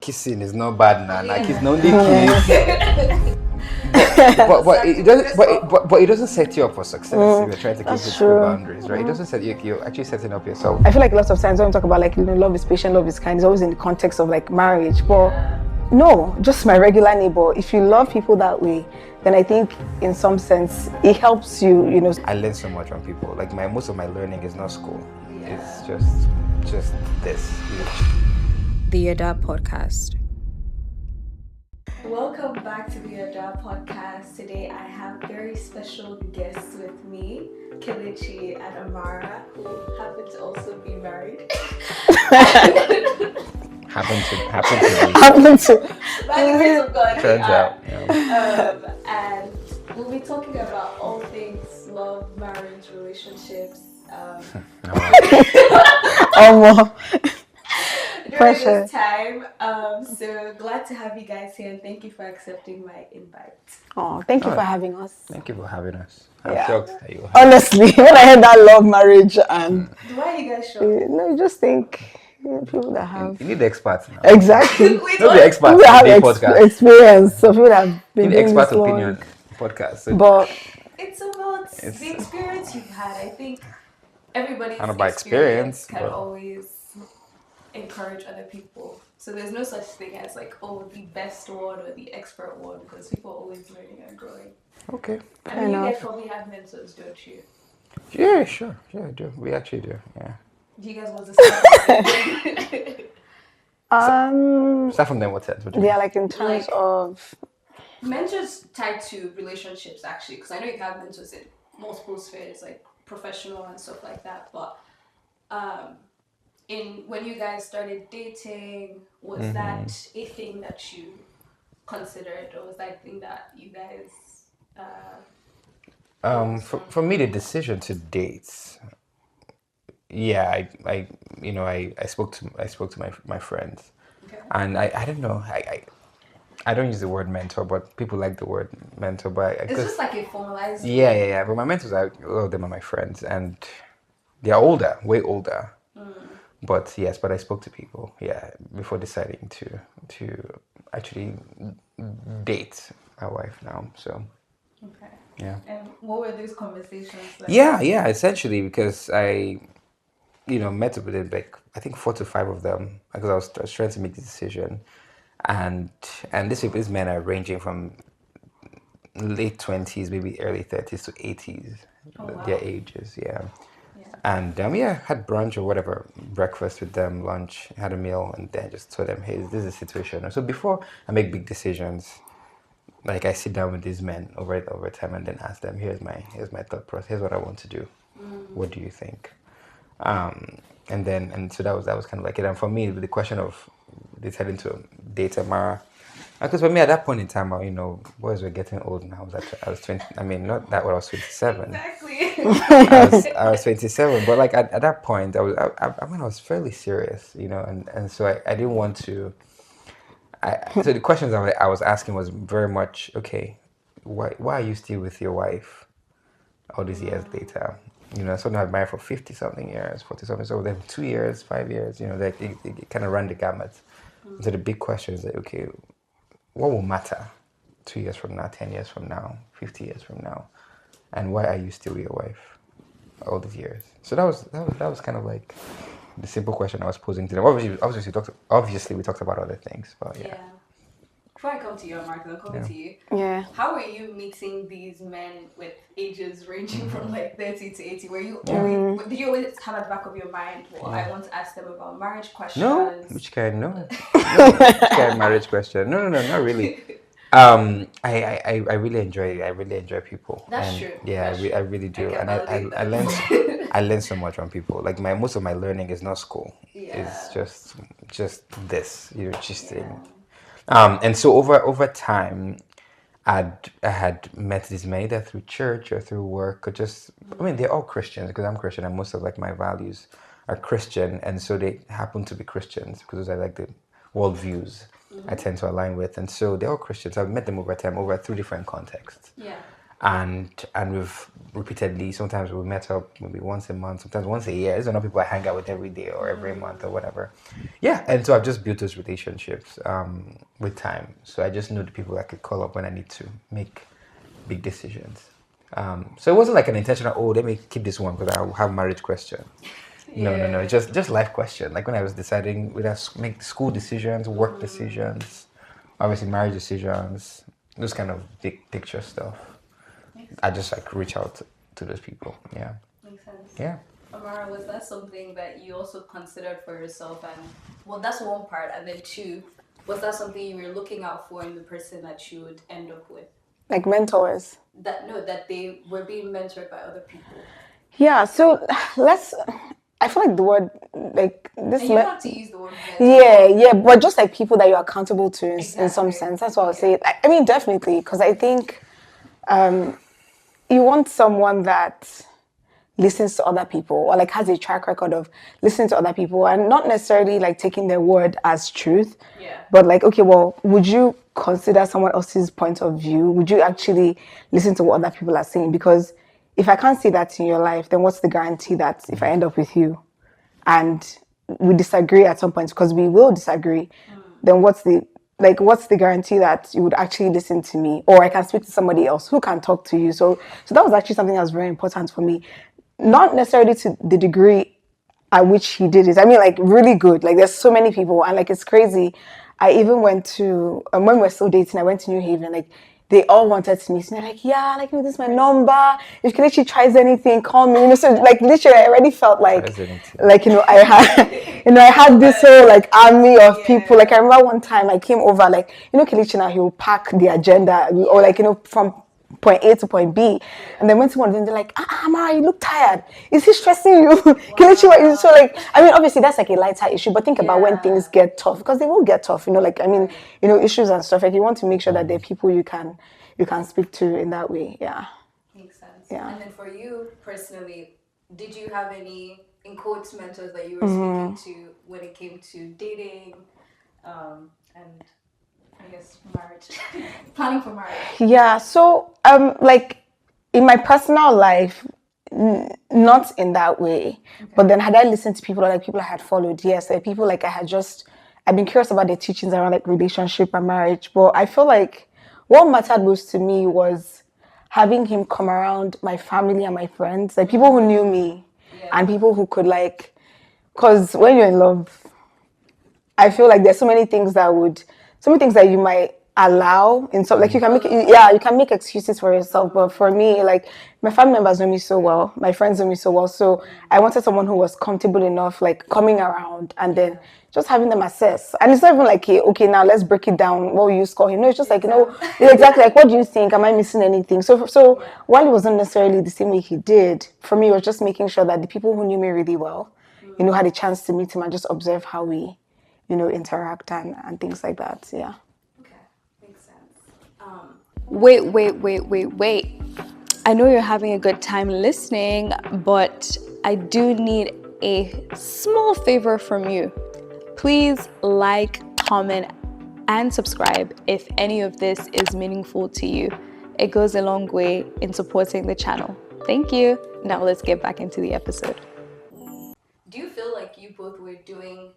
kissing is not bad now. Like it's not only kiss. But it doesn't set you up for success if you're trying to keep it true boundaries, right? It doesn't set you. You're actually setting up yourself. I feel like lots of times when we talk about like love is patient, love is kind, it's always in the context of like marriage. But no, just my regular neighbor. If you love people that way, then I think in some sense it helps you. I learn so much from people. Like most of my learning is not school. It's just this. The Adapt Podcast. Welcome back to the Adapt Podcast. Today I have very special guests with me, Kelechi and Amara, who happen to also be married. Happen to By the grace of God, turns out. And we'll be talking about all things love, marriage, relationships. During this time. So glad to have you guys here and thank you for accepting my invite. Oh, thank you for having us. Thank you for having us. I'm shocked that you have. Honestly, when I heard that love, marriage, and Why are you guys shocked? you just think people that have You need the experts now. exactly Not the experts. people that have podcast. experience, so people that have been In doing expert this long. opinion podcast. So But It's about the experience you've had. I think everybody's I don't know about experience experience, can but- always encourage other people. So there's no such thing as like, the best one or the expert one, because people are always learning and growing. okay. I mean, you enough. guys probably have mentors, don't you? Yeah, sure. Yeah, I do. We actually do. Yeah. Do you guys want to start? Start from then. What sense? What do you yeah, mean? like in terms of Mentors tied to relationships, actually, because I know you can have mentors in multiple spheres, like professional and stuff like that. But when you guys started dating, was that a thing that you considered, or was that a thing that you guys? For me, the decision to date. Yeah, I spoke to my friends, Okay. and I don't know. I don't use the word mentor, but people like the word mentor. But It's just like a formalized. yeah. But my mentors, a lot of them are my friends, and they are older, way older. But yes, I spoke to people, before deciding to actually date my wife now. So Okay. yeah. And what were those conversations like? Yeah, essentially because I, met up with it, like I think 4 to 5 of them because I was trying to make the decision, and these men are ranging from late 20s, maybe early 30s to 80s, their ages, And had brunch or whatever, breakfast with them, lunch, had a meal, and then just told them, hey, this is the situation. So before I make big decisions, like I sit down with these men over time and then ask them, here's my thought process, here's what I want to do. What do you think? And so that was kind of like it. And for me, the question of deciding to date Amara, because for me at that point in time, boys were getting old now. I was 20. I mean, not that when I was 27. Exactly. I was 27, but like at that point, I was fairly serious, and so I didn't want to. So the questions I was asking was very much, okay, why are you still with your wife all these years later? So now I've married for 50 something years, 40 something, so then 2 years, 5 years, like it kind of ran the gamut. So the big question is like, okay, what will matter 2 years from now, 10 years from now, 50 years from now? And why are you still with your wife all these years? So that was kind of like the simple question I was posing to them. Obviously we talked about other things, but yeah. Before I come to you, Mark, I'll come to you. yeah. How were you meeting these men with ages ranging from like 30 to 80? Were you always, did you always have at the back of your mind, well, I want to ask them about marriage questions? No, which kind? No, which kind of marriage question? No, not really. I really enjoy people. That's true. Yeah, That's I really do, and I learn so much from people. Like most of my learning is not school. It's just this, gisting. And so over time, I had met these men either through church or through work or just, they're all Christians because I'm Christian and most of like my values are Christian, and so they happen to be Christians because I like the worldviews I tend to align with, and so they're all Christians. I've met them over time, through different contexts. Yeah. and we've repeatedly, sometimes we met up maybe once a month, sometimes once a year. These are not people I hang out with every day or every month or whatever. Yeah, and so I've just built those relationships with time. So I just know the people I could call up when I need to make big decisions. So it wasn't like an intentional, oh, let me keep this one because I have marriage question. No. Just life question. Like when I was deciding whether make school decisions, work decisions, obviously marriage decisions, those kind of big picture stuff. I just like reach out to those people. Yeah. Makes sense. Yeah. Amara, was that something that you also considered for yourself? And well, that's one part. And then two, was that something you were looking out for in the person that you would end up with? Like mentors. That they were being mentored by other people. Yeah, so I feel like the word, like this. And you don't have to use the word mentor. Yeah, but just like people that you're accountable to in some sense. That's what I'll say. I mean, definitely, because I think you want someone that listens to other people or like has a track record of listening to other people and not necessarily like taking their word as truth. Yeah. But like, okay, well, would you consider someone else's point of view? Would you actually listen to what other people are saying? Because if I can't see that in your life, then what's the guarantee that if I end up with you and we disagree at some point, because we will disagree, then what's the guarantee that you would actually listen to me, or I can speak to somebody else who can talk to you? So that was actually something that was very important for me. Not necessarily to the degree at which he did it. I mean, like really good. Like there's so many people, and like it's crazy. I even went to when we were still dating. I went to New Haven. Like they all wanted to meet me. They're like, yeah, like this is my number. If Kelechi tries anything, call me. So like literally, I already felt like I had I had this whole like army of people. Like I remember one time I came over, like Kelechi now he will pack the agenda or like from point A to point B, and then when someone then they're like, Amara, you look tired. Is he stressing you? Kelechi, what is so like? I mean, obviously that's like a lighter issue, but think about when things get tough, because they will get tough. Like I mean, issues and stuff. Like you want to make sure that there are people you can speak to in that way. Yeah. Makes sense. Yeah. And then for you personally, did you have any in quotes mentors that you were speaking to when it came to dating, and I guess marriage, planning for marriage? Yeah, so like in my personal life, not in that way. Okay. But then had I listened to people, like people I had followed, yes, like people like I've been curious about their teachings around like relationship and marriage. But I feel like what mattered most to me was having him come around my family and my friends, like people who knew me and people who could like, because when you're in love, I feel like there's so many things that you might allow in some, like you can make excuses for yourself, but for me, like my family members know me so well, my friends know me so well, so I wanted someone who was comfortable enough, like coming around and then just having them assess. And it's not even like, okay, now let's break it down, what will you score him? No, it's just like, exactly, like what do you think, am I missing anything? So while it wasn't necessarily the same way he did, for me it was just making sure that the people who knew me really well, had a chance to meet him and just observe how we interact and things like that. Yeah. Okay, makes sense. Wait. I know you're having a good time listening, but I do need a small favor from you. Please like, comment, and subscribe if any of this is meaningful to you. It goes a long way in supporting the channel. Thank you. Now let's get back into the episode. Do you feel like you both were doing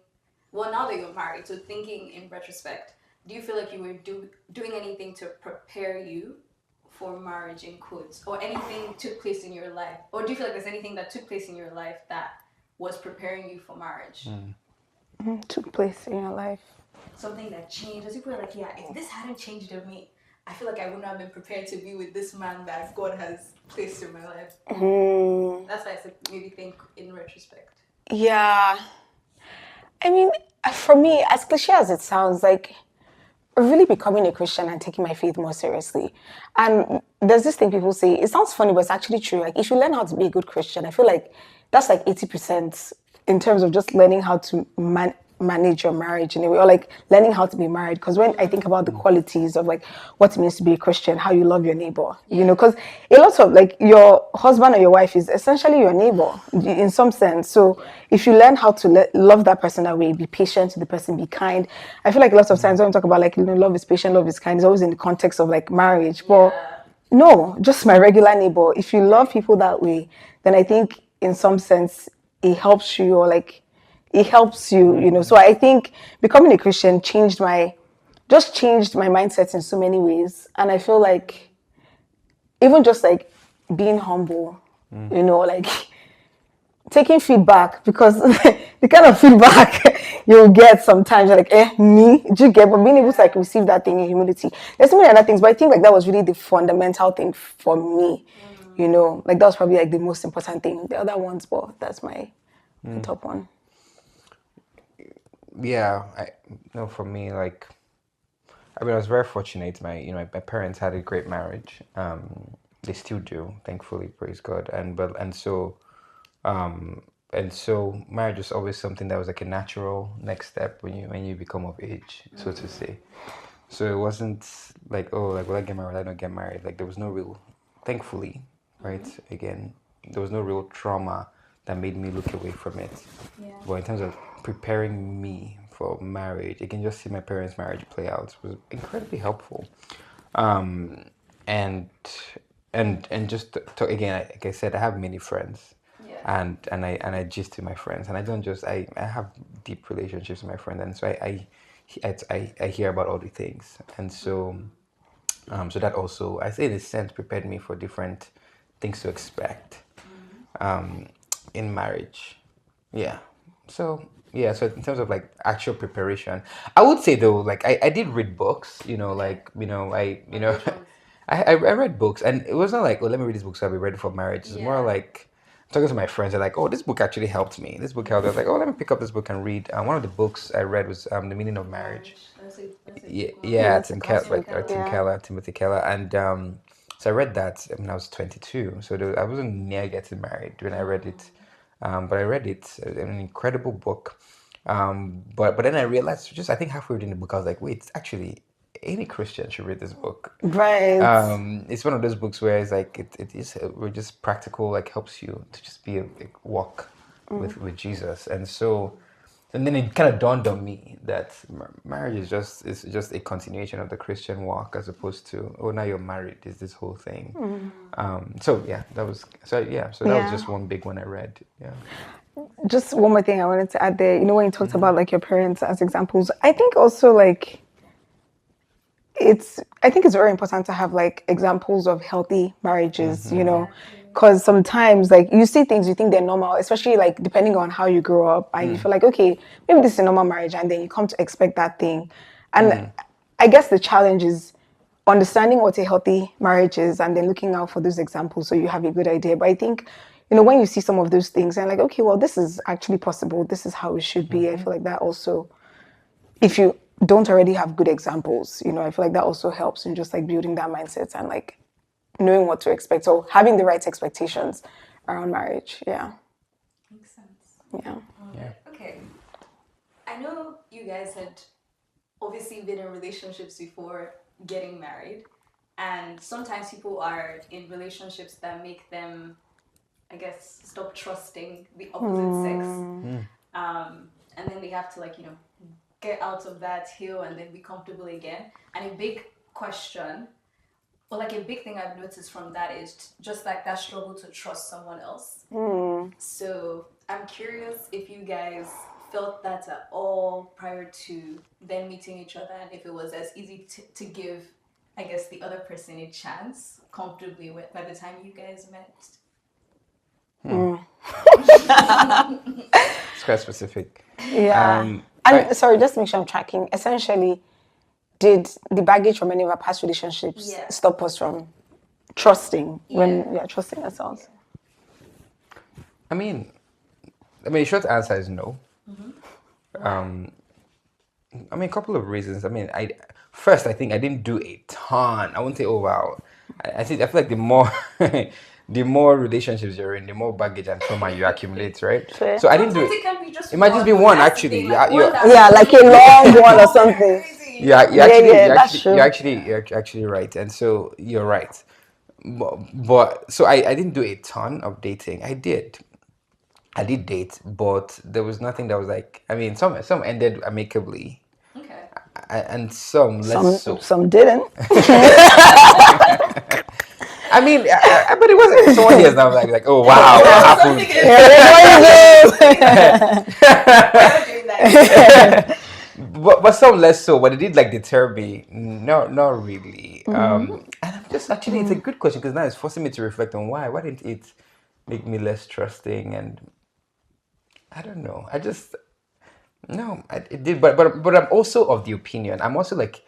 well, now that you're married, so thinking in retrospect, do you feel like you were doing anything to prepare you for marriage in quotes, or anything took place in your life? Or do you feel like there's anything that took place in your life that was preparing you for marriage? Took place in your life. Something that changed. As people are like, if this hadn't changed in me, I feel like I wouldn't have been prepared to be with this man that God has placed in my life. That's why I said maybe think in retrospect. Yeah. I mean, for me, as cliche as it sounds, like really becoming a Christian and taking my faith more seriously. And there's this thing people say, it sounds funny, but it's actually true. Like if you learn how to be a good Christian, I feel like that's like 80% in terms of just learning how to manage your marriage in a way, or like learning how to be married. Because when I think about the qualities of like what it means to be a Christian, how you love your neighbor, because a lot of like your husband or your wife is essentially your neighbor in some sense. So if you learn how to love that person that way, be patient to the person, be kind. I feel like a lot of times when we talk about like love is patient, love is kind, it's always in the context of like marriage. But No, just my regular neighbor. If you love people that way, then I think in some sense it helps you, or like it helps you, you know. So I think becoming a Christian changed my mindset in so many ways. And I feel like even just like being humble, you know, like taking feedback, because the kind of feedback you'll get sometimes, you're like, me, did you get? But being able to like receive that thing in humility. There's so many other things, but I think like that was really the fundamental thing for me. You know, like that was probably like the most important thing. The other ones, but that's my top one. Yeah, no, for me, like, I mean, I was very fortunate. My parents had a great marriage. They still do, thankfully, praise God. Um, and so marriage was always something that was like a natural next step when you become of age, so to say. So it wasn't like, oh, like, will I get married? Will I not get married? Like, there was no real, thankfully, right? Again, there was no real trauma that made me look away from it. But in terms of preparing me for marriage, again, just see my parents' marriage play out was incredibly helpful. Um, and and just again, like I said, I have many friends, and I gist to my friends, and I don't just I have deep relationships with my friends, and so I hear about all the things, and so so that also, I say, in a sense, prepared me for different things to expect in marriage. Yeah. So yeah, so in terms of like actual preparation, I would say though, like I did read books, like I read books, and it was not like, oh, let me read this book so I'll be ready for marriage. It's more like talking to my friends. They're like, oh, this book actually helped me. This book helped. I was like, oh, let me pick up this book and read. One of the books I read was The Meaning of Marriage. Yeah, yeah, Timothy Keller, and so I read that when I was 22. So I wasn't near getting married when I read it, but I read it, an incredible book. But then I realized, just I think halfway reading the book, I was like, wait, actually, any Christian should read this book. Right. It's one of those books where it's like it is just practical, like helps you to just be a walk with Jesus, and then it kind of dawned on me that marriage is just a continuation of the Christian walk, as opposed to, oh, now you're married, is this whole thing. That was just one big one I read. Yeah. Just one more thing I wanted to add there. You know, when you talked about like your parents as examples, I think also like I think it's very important to have like examples of healthy marriages, because sometimes like you see things you think they're normal, especially like depending on how you grow up, and you feel like, okay, maybe this is a normal marriage, and then you come to expect that thing. And I guess the challenge is understanding what a healthy marriage is, and then looking out for those examples so you have a good idea. But I think, when you see some of those things and like, okay, well, this is actually possible, this is how it should be, I feel like that also, if you don't already have good examples, I feel like that also helps in just like building that mindset and like knowing what to expect, or having the right expectations around marriage. Yeah. Makes sense. Yeah. Okay. I know you guys had obviously been in relationships before getting married, and sometimes people are in relationships that make them, I guess, stop trusting the opposite sex. And then they have to like, get out of that hill and then be comfortable again. And a big question, or like a big thing I've noticed from that is just like that struggle to trust someone else. So I'm curious if you guys felt that at all prior to then meeting each other, and if it was as easy to give, I guess, the other person a chance comfortably by the time you guys met. It's quite specific. Yeah. And sorry, just to make sure I'm tracking. Essentially, did the baggage from any of our past relationships stop us from trusting when we are trusting ourselves? I mean, the short answer is no. A couple of reasons. I think I didn't do a ton. I won't say, oh wow. I feel like the more the more relationships you're in, the more baggage and trauma you accumulate, right? Fair. So I didn't do it. It might just be one, actually. Like like a long one or something. You're actually right, and so you're right. But so I didn't do a ton of dating. I did date, but there was nothing that was like. Some ended amicably. And some less so. Some didn't. I mean, but it wasn't. Someone hears now, like, oh wow, what happened? But some less so. But it did like deter me. No, not really. And I'm just actually, it's a good question because now it's forcing me to reflect on why. Why didn't it make me less trusting? And I don't know. I just no, it did. But I'm also of the opinion. I'm also like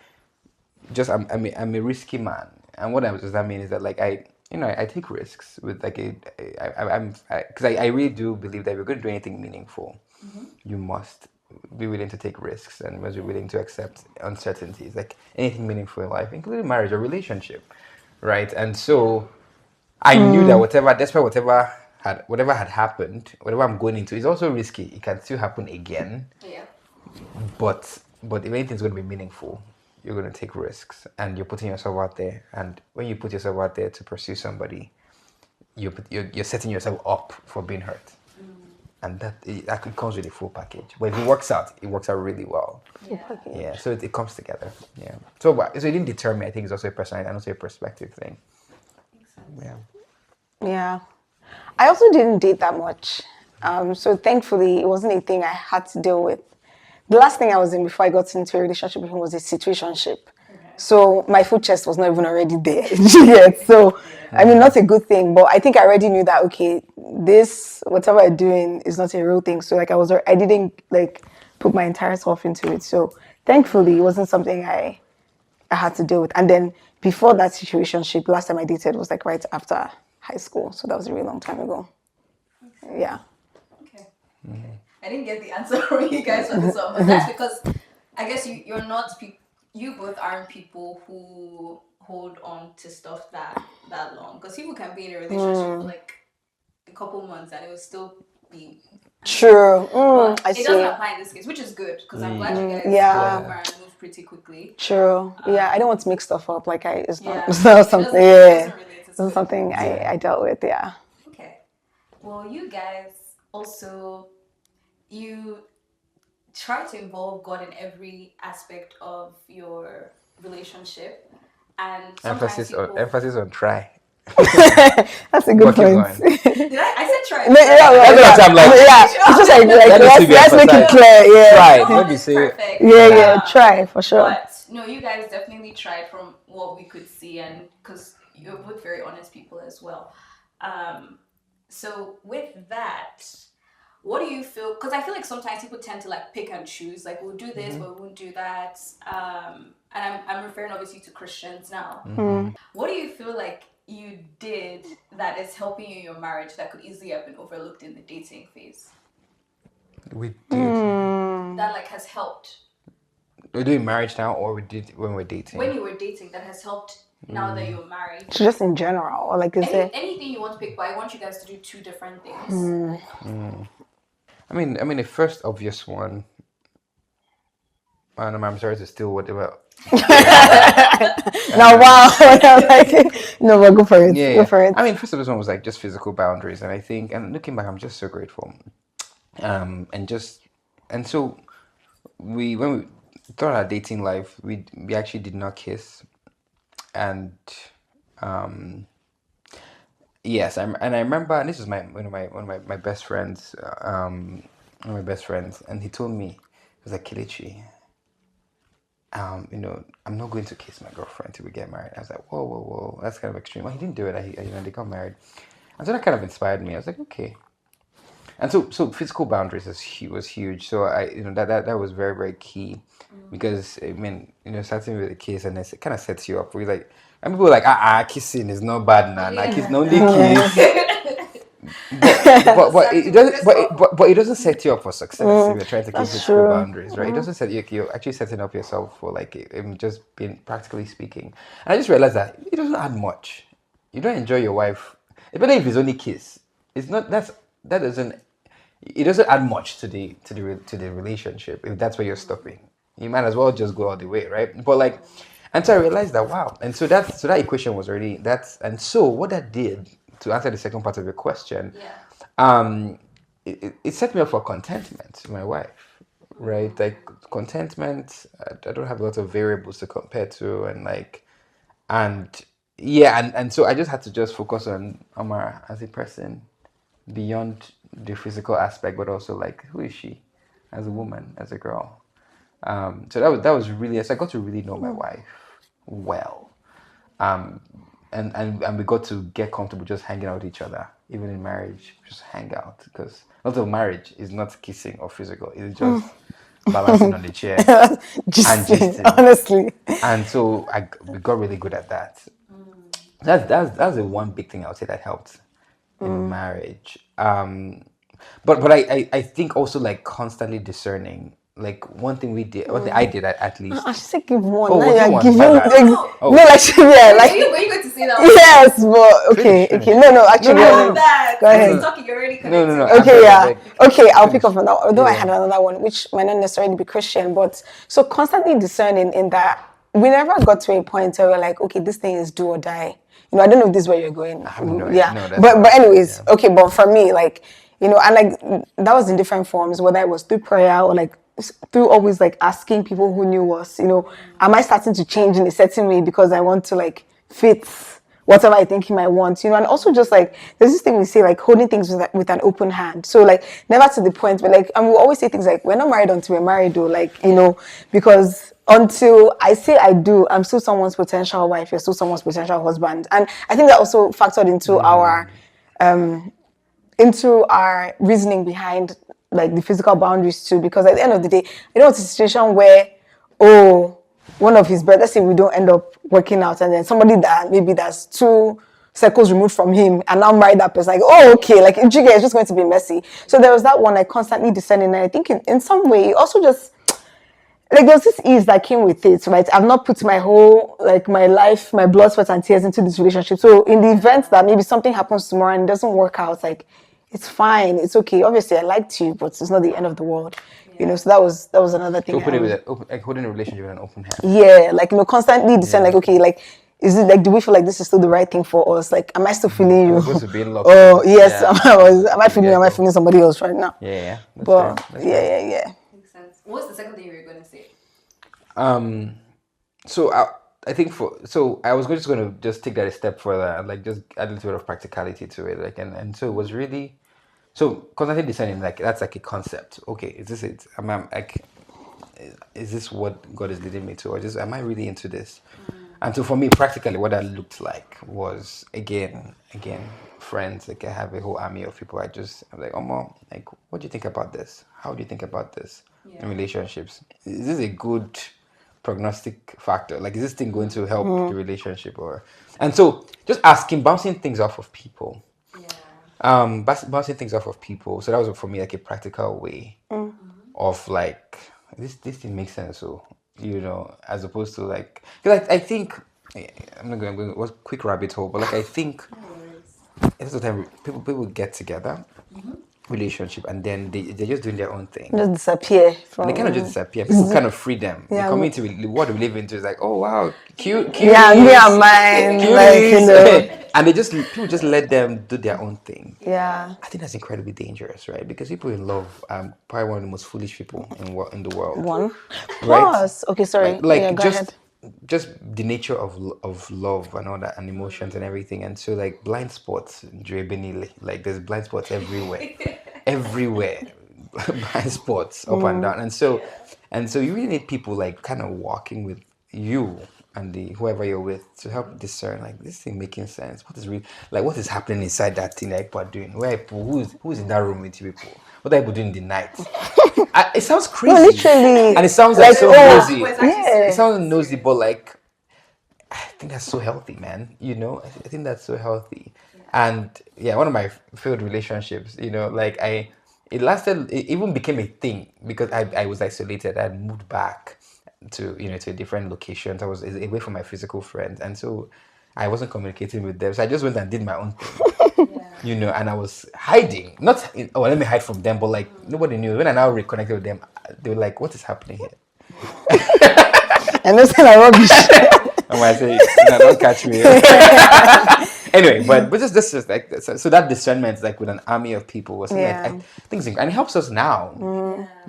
I'm a risky man, and what does that mean is that like I take risks with like I'm because I really do believe that if you're going to do anything meaningful, you must be willing to take risks and must be willing to accept uncertainties, like anything meaningful in life, including marriage or relationship, right? And so I knew that despite whatever had happened, whatever I'm going into is also risky. It can still happen again. Yeah. But if anything's going to be meaningful, you're going to take risks and you're putting yourself out there. And when you put yourself out there to pursue somebody, you're setting yourself up for being hurt. And that comes with a full package. But if it works out really well. Yeah. So it comes together. Yeah. So it didn't deter me. I think it's also a personality and also a perspective thing. Yeah. Yeah. I also didn't date that much. So thankfully, it wasn't a thing I had to deal with. The last thing I was in before I got into a relationship with him was a situationship. So my food chest was not even already there yet. So, I mean, not a good thing, but I think I already knew that, okay, this, whatever I'm doing is not a real thing. So like I didn't like put my entire self into it. So thankfully, it wasn't something I had to deal with. And then before that situationship, last time I dated was like right after high school. So that was a really long time ago. Yeah. Okay. I didn't get the answer from you guys for this one, but that's because I guess you're not you both aren't people who hold on to stuff that long, because people can be in a relationship for like a couple months and it will still be true. But it doesn't apply in this case, which is good because I'm glad you guys moved pretty quickly. True. I don't want to mix stuff up. Like it's not something. It's not something I dealt with. Yeah. Okay. Well, you guys also you try to involve God in every aspect of your relationship, and emphasis on try. That's a good point. Did I said try? It's just like let's make it clear. Yeah. Try. Maybe say yeah. Try for sure. But no, you guys definitely tried from what we could see, and because you're both very honest people as well. So with that, what do you feel? Because I feel like sometimes people tend to like pick and choose. Like we'll do this, but we won't do that. And I'm referring obviously to Christians now. What do you feel like you did that is helping you in your marriage that could easily have been overlooked in the dating phase? We did. That like has helped. We're doing marriage now, or we did when we're dating? When you were dating, that has helped now that you're married. So just in general, or like anything you want to pick, but I want you guys to do two different things. I mean, the first obvious one. And I'm sorry to steal whatever. No, wow. No, but go for it. Yeah. Go for it. I mean, first of this one was like just physical boundaries, and I think, and looking back, I'm just so grateful. And so when we thought our dating life, we actually did not kiss, and yes, I remember, and this was one of my best friends, one of my best friends, and he told me, he was like, Kelechi, I'm not going to kiss my girlfriend till we get married. I was like, whoa, that's kind of extreme. Well, he didn't do it. They got married, and so that kind of inspired me. I was like, okay. And so physical boundaries was huge. So that was very, very key, because I mean, starting with a kiss, and it kind of sets you up. We're like, and people are like, kissing is not bad now. Nah, kiss, no only kiss. but it doesn't set you up for success if you're trying to keep physical boundaries, right? It doesn't set you're actually setting up yourself for like just being, practically speaking. And I just realized that it doesn't add much. You don't enjoy your wife, even if it's only kiss. It's not it doesn't add much to the relationship if that's where you're stopping. You might as well just go all the way, right? But like, and so I realized that wow, and so that equation was already and so what that did, to answer the second part of your question, it set me up for contentment with my wife, right? Like contentment, I don't have a lot of variables to compare to, and yeah, and so I just had to just focus on Amara as a person beyond the physical aspect, but also like who is she as a woman, as a girl. So that was really, so I got to really know my wife well. Um, and we got to get comfortable just hanging out with each other, even in marriage, just hang out, because not all marriage is not kissing or physical, it's just balancing on the chair and Just gisting. honestly. And so we got really good at that. That's the one big thing I would say that helped in marriage. But I think also like constantly discerning. Like one thing we did, one thing I did at least. I should say give one. Oh, Now was it you're one? giving My bad. no, like yeah, like Were you going to say that? One? yes, but okay, Finish. okay. No, actually, No, no, no, no. That. Go ahead. He's talking. You're already No, connected. no. Okay, yeah. I beg. Okay, I'll Finish. pick up on that. Although I Yeah. had another one, which might not necessarily be Christian, but so constantly discerning in that we never got to a point where we're like, okay, this thing is do or die. You know, I don't know if this is where you're going. I have no idea. Yeah, No, that's but not- anyways, yeah. okay. But for me, like you know, and like that was in different forms, whether it was through prayer or like through always like asking people who knew us. You know, am I starting to change in a certain way because I want to like fit whatever I think he might want, you know, and also just like there's this thing we say like holding things with an open hand. So like never to the point where like, and we always say things like we're not married until we're married, though, like you know, because until I say I do, I'm still someone's potential wife. You're still someone's potential husband, and I think that also factored into our reasoning behind like the physical boundaries too, because at the end of the day, you know, it's a situation where, oh, one of his brothers, let's say we don't end up working out, and then somebody that maybe that's 2 circles removed from him and now marry that person, like, oh, okay, like it's just going to be messy. So there was that one, like constantly discerning, and I think in some way, it also just like there was this ease that came with it, right? I've not put my whole, like my life, my blood, sweat, and tears into this relationship. So in the event that maybe something happens tomorrow and it doesn't work out, like it's fine, it's okay. Obviously, I liked you, but it's not the end of the world, you know. So that was another thing. So put it with like holding a relationship with an open hand. Yeah, like you know, constantly discern, like okay, like is it like do we feel like this is still the right thing for us? Like, am I still feeling you? We're supposed to be in love. Oh yes, Yeah. am I feeling? Am I feeling somebody else right now? Yeah. That's But fair. That's yeah, fair. yeah. Makes sense. What's the second thing you were going to say? So I think so I was just going to just take that a step further and like just add a little bit of practicality to it, like and so it was really so constantly deciding like that's like a concept. Okay, is this it? Am I like is this what God is leading me to, or just am I really into this? And so for me, practically, what that looked like was again, friends. Like I have a whole army of people. I'm like, oh mom, like, what do you think about this? How do you think about this in relationships? Is this a good prognostic factor? Like, is this thing going to help the relationship, or? And so just asking, bouncing things off of people. Bouncing things off of people. So that was for me like a practical way of like this thing makes sense. So you know, as opposed to like, because I think I'm not going to go quick rabbit hole, but like I think it's the time people get together, relationship, and then they're just doing their own thing. Just disappear from. And they kind of just disappear. People kind of free them. Yeah, the community, what we live into is like, oh wow, cute. Yeah, me and mine, like you know. And people just let them do their own thing. Yeah. I think that's incredibly dangerous, right? Because people in love are probably one of the most foolish people in the world. One. Right? Plus, okay, sorry. Like yeah, go ahead. just the nature of love and all that and emotions and everything, and so like blind spots, like there's blind spots everywhere, blind spots up and down, and so you really need people like kind of walking with you and whoever you're with to help discern like this thing making sense. What is really like what is happening inside that thing that people are doing? Who's in that room with you people? What are people doing in the night? It sounds crazy. No, literally. And it sounds like so oh, nosy. yeah. It sounds nosy, but like I think that's so healthy, man. You know, I think that's so healthy. And yeah, one of my failed relationships, you know, like it even became a thing because I was isolated. I had moved back to a different location. I was away from my physical friends, and so I wasn't communicating with them. So I just went and did my own thing. You know, and I was hiding. Let me hide from them, but like nobody knew. When I now reconnected with them, they were like, "What is happening here?" And that's kind of rubbish. I might say, "No, don't catch me." Anyway, but this is like so that discernment, like with an army of people, was something I think, and it helps us now.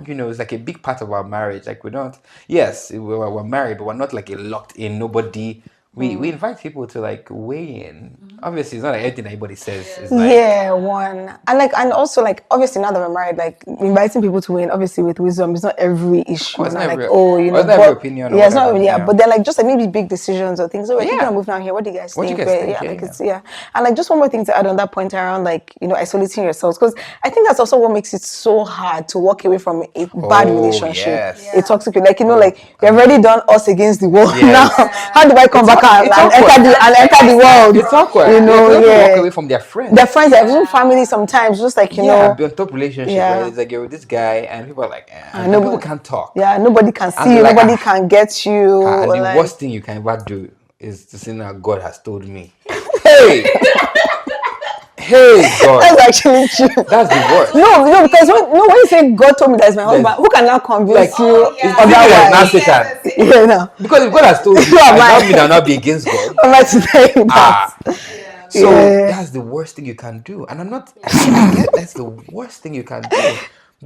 You know, it's like a big part of our marriage. Like we're married, but we're not like a locked in. Nobody we invite people to like weigh in. Obviously, it's not like everything anybody says is And also like obviously now that we're married, like inviting people to win, obviously with wisdom, it's not every issue. it's Not not like every, it's not every opinion or yeah, it's not whatever. but then like just like maybe big decisions or things. Oh, we're thinking Yeah. of moving out here. What do you guys What do think? you guys think? Yeah, Yeah, like yeah. it's and like just one more thing to add on that point around like isolating yourselves, because I think that's also what makes it so hard to walk away from a bad relationship, yes. a toxic, like like we've already done us against the world. Yes. Now how do I come back and enter the world? It's awkward. People walk away from their friends. Their friends, their own family sometimes, just like, be on top relationship, right? It's like you're with this guy and people are like, and people can't talk. Yeah, nobody can see And you, they're like, nobody can get you. and the like, worst thing you can ever do is to say, now God has told me. Hey! Hey, God. That's actually true. That's the worst. No, because when you say God told me that's my husband, who can now convince you otherwise? Now Satan. Yeah, no. Because if God has told you, I now mean I'll not be against God. I'm about to tell you that. So that's the worst thing you can do. And I get that's the worst thing you can do.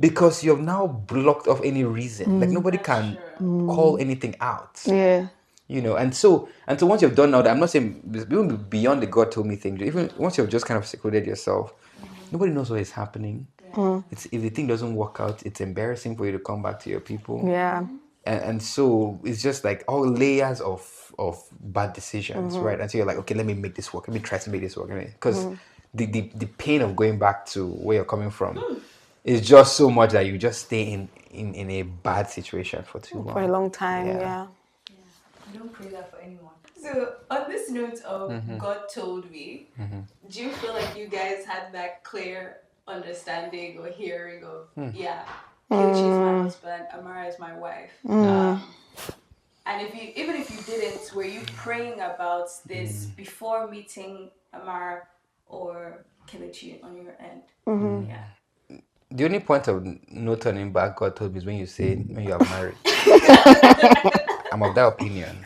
Because you've now blocked off any reason. Like nobody can call anything out. Yeah. And so once you've done all that, I'm not saying even beyond the God told me thing, even once you've just kind of secluded yourself, nobody knows what is happening. If the thing doesn't work out, it's embarrassing for you to come back to your people. Yeah. And so it's just like all layers of bad decisions, right? And so you're like, okay, let me make this work. Let me try to make this work. Because the pain of going back to where you're coming from is just so much that you just stay in a bad situation for too long. For a long time, yeah. I don't pray that for anyone. So on this note of God told me, do you feel like you guys had that clear understanding or hearing of Kelechi is my husband, Amara is my wife? And even if you didn't, were you praying about this before meeting Amara or Kelechi on your end? Yeah. The only point of no turning back God told me is when you are married. I'm of that opinion.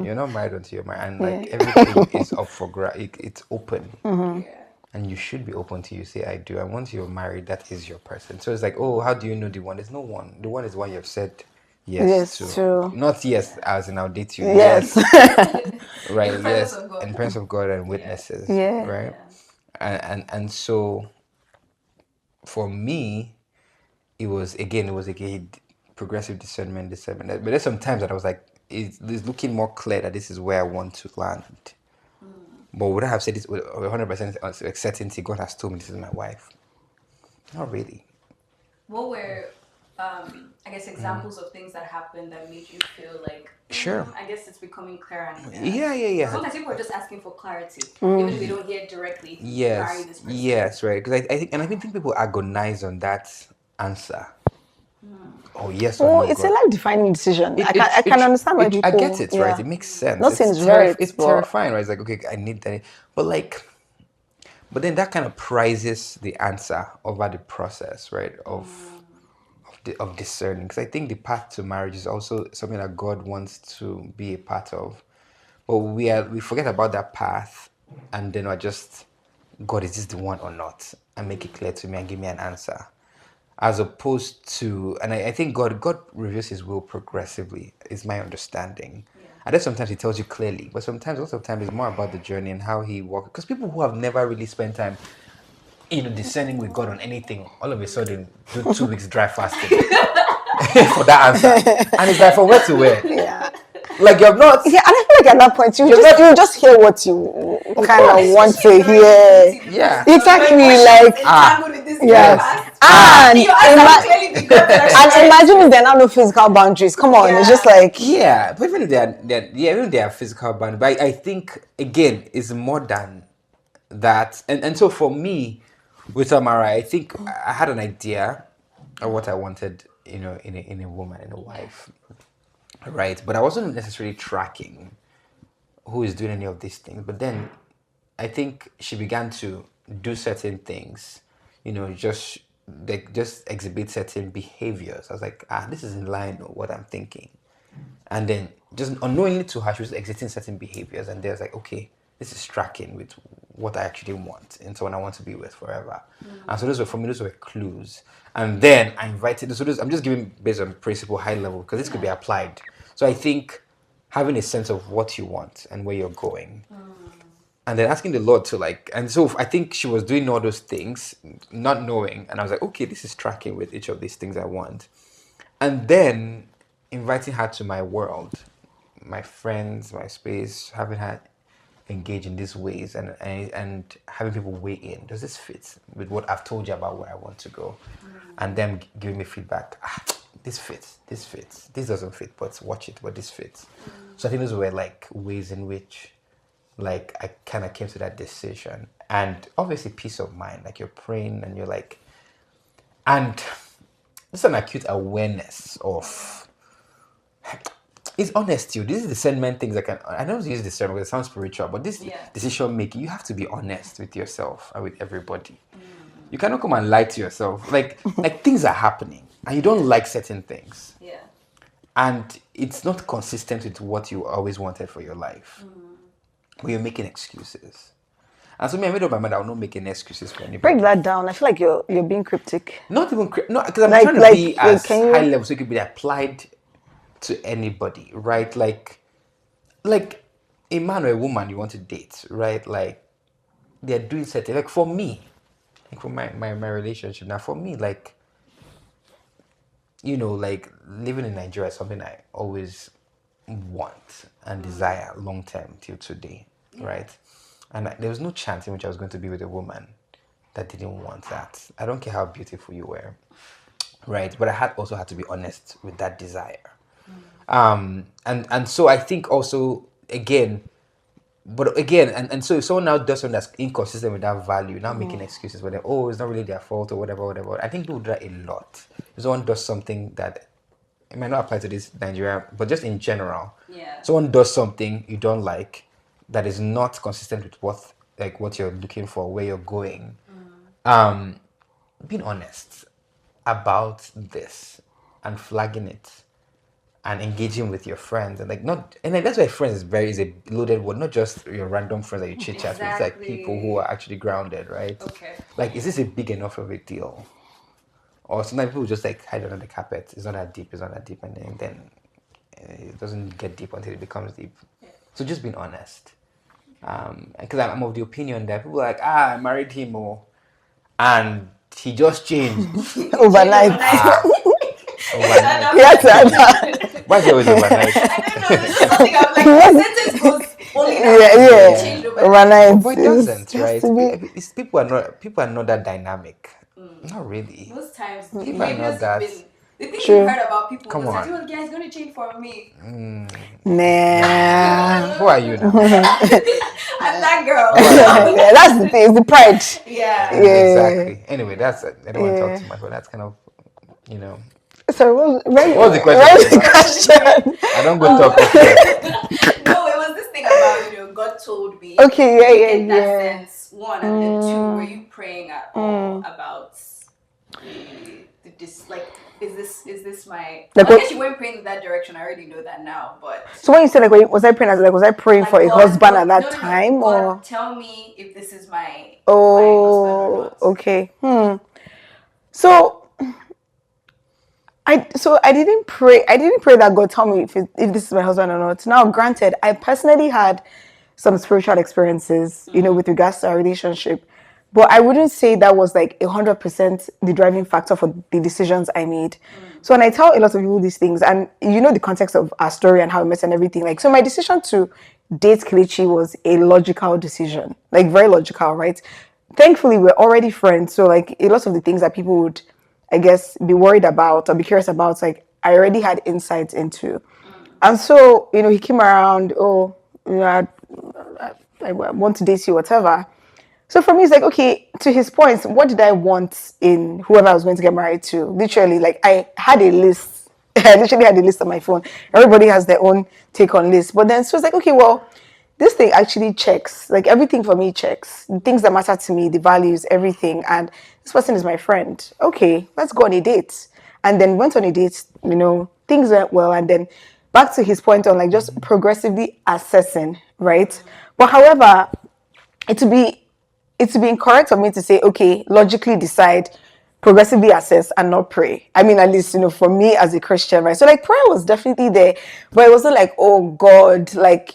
You're not married until you're married, and like everything is up for it's open, and you should be open till you say I do. And once you're married, that is your person. So it's like, oh, how do you know the one? There's no one. The one is one you've said yes to. Not yes as in I'll date you. Yes. Right. Yes. In presence of God and witnesses. Yeah. Right. And so for me, it was again progressive discernment. But there's some times that I was like, it's looking more clear that this is where I want to land. But would I have said this with 100% certainty? God has told me this is my wife. Not really. What were, I guess, examples of things that happened that made you feel like, sure, I guess it's becoming clearer. Yeah. Sometimes people are just asking for clarity, even if they don't hear it directly. Yes, Marry this person. yes, right. Because I think people agonize on that answer. Oh yes or no, it's God. a life-defining decision. I can understand why people. I get it, right? It makes sense. Not saying it's right. It's terrifying, right? It's like, okay, I need that, but then that kind of prizes the answer over the process, right? Of discerning, because I think the path to marriage is also something that God wants to be a part of, but we forget about that path, and then we're just, God, is this the one or not? And make it clear to me and give me an answer. As opposed to, and I think God reveals His will progressively, is my understanding. Yeah. And then sometimes He tells you clearly, but lots of times it's more about the journey and how He walks. Because people who have never really spent time, discerning with God on anything, all of a sudden do 2 weeks dry fasting for that answer. And it's like, from where to where? Yeah. Like you're not. Yeah, and I feel like at that point you just hear what you kind of want to hear. Yeah. Exactly. Like and imagine if there are no physical boundaries. Come on, it's just like but even if they are physical boundaries, but I think again it's more than that. And so for me, with Amara, I think I had an idea of what I wanted, in a woman, in a wife. Right, but I wasn't necessarily tracking who is doing any of these things. But then I think she began to do certain things, just exhibit certain behaviors. I was like, this is in line with what I'm thinking. And then just unknowingly to her, she was exhibiting certain behaviors. And there's like, okay, this is tracking with what I actually want and someone I want to be with forever. And so those were clues. And then I invited, I'm just giving based on principle high level because this could be applied. So I think having a sense of what you want and where you're going. And then asking the Lord to like, and so I think she was doing all those things, not knowing. And I was like, okay, this is tracking with each of these things I want. And then inviting her to my world, my friends, my space, having her engage in these ways and having people weigh in. Does this fit with what I've told you about where I want to go? And them giving me feedback. This fits, this doesn't fit, but watch it, but this fits. So I think those were like ways in which like I kind of came to that decision. And obviously peace of mind, like you're praying and you're like, and it's an acute awareness of, it's honest you. This is discernment things I don't use discernment because it sounds spiritual, but this decision making, you have to be honest with yourself and with everybody. You cannot come and lie to yourself. Like things are happening and you don't like certain things. Yeah. And it's not consistent with what you always wanted for your life. But you're making excuses. And so I made up my mind, I will not make any excuses for anybody. Break that down. I feel like you're being cryptic. Not even, no, because I'm trying to be as high level so it could be applied to anybody, right? Like a man or a woman you want to date, right? Like they're doing certain, like for me, like for my relationship now, for me, like, you know, like living in Nigeria is something I always want and desire long term till today, right? And there was no chance in which I was going to be with a woman that didn't want that. I don't care how beautiful you were, right? But I also had to be honest with that desire. And so I think also and so if someone now does something that's inconsistent with that value, now making excuses for them, oh, it's not really their fault or whatever. I think people do that a lot. If someone does something that it might not apply to this Nigeria, but just in general, someone does something you don't like that is not consistent with what you're looking for, where you're going. Being honest about this and flagging it and engaging with your friends and that's why friends is a loaded word, not just your random friends that you chit chat with. It's like people who are actually grounded, right? Okay. Like, is this a big enough of a deal? Or sometimes people just like hide under the carpet. It's not that deep, and then it doesn't get deep until it becomes deep. Yeah. So just being honest. Because I'm of the opinion that people are like, I married him and he just changed. Overnight. Overnight. Yes, Why is it always overnight? I don't know, this is something I'm like, the sentence goes only that changed overnight. But it doesn't, right? People are not that dynamic. Not really. Most times, the People are not that. The thing you heard about people Come was on. that, yeah, it's going to change for me. Nah. Who are you now? I'm that girl. Yeah, that's the thing. It's the pride. Yeah. Exactly. Anyway, I don't want to talk too much, but that's kind of, you know. Sorry, what was the question? I don't go talk. No, it was this thing about, God told me. Okay, in that sense, one, and then two, were you praying at all about is this my? I guess you weren't praying in that direction. I already know that now, but. So when you said was I praying for a husband at that time, God, or tell me if this is my husband or not. Okay. So I didn't pray. I didn't pray that God tell me if this is my husband or not. Now, granted, I personally had some spiritual experiences, with regards to our relationship, but I wouldn't say that was like 100% the driving factor for the decisions I made. So when I tell a lot of people these things, and the context of our story and how we met and everything, like, so my decision to date Kelechi was a logical decision, like very logical, right? Thankfully, we're already friends, so like a lot of the things that people would, I guess, be worried about or be curious about, like, I already had insights into. And so, he came around, I want to date you, whatever. So for me, it's like, okay, to his point, what did I want in whoever I was going to get married to? Literally, like, I had a list. I literally had a list on my phone. Everybody has their own take on lists. But then, so it's like, okay, well, this thing actually checks. Like, everything for me checks. The things that matter to me, the values, everything. And this person is my friend. Okay, let's go on a date. And then went on a date, things went well. And then back to his point on, like, just progressively assessing, right? But however, it would be incorrect for me to say, okay, logically decide progressively assess and not pray. I mean, at least, for me as a Christian, right? So like prayer was definitely there, but it wasn't like, oh God, like,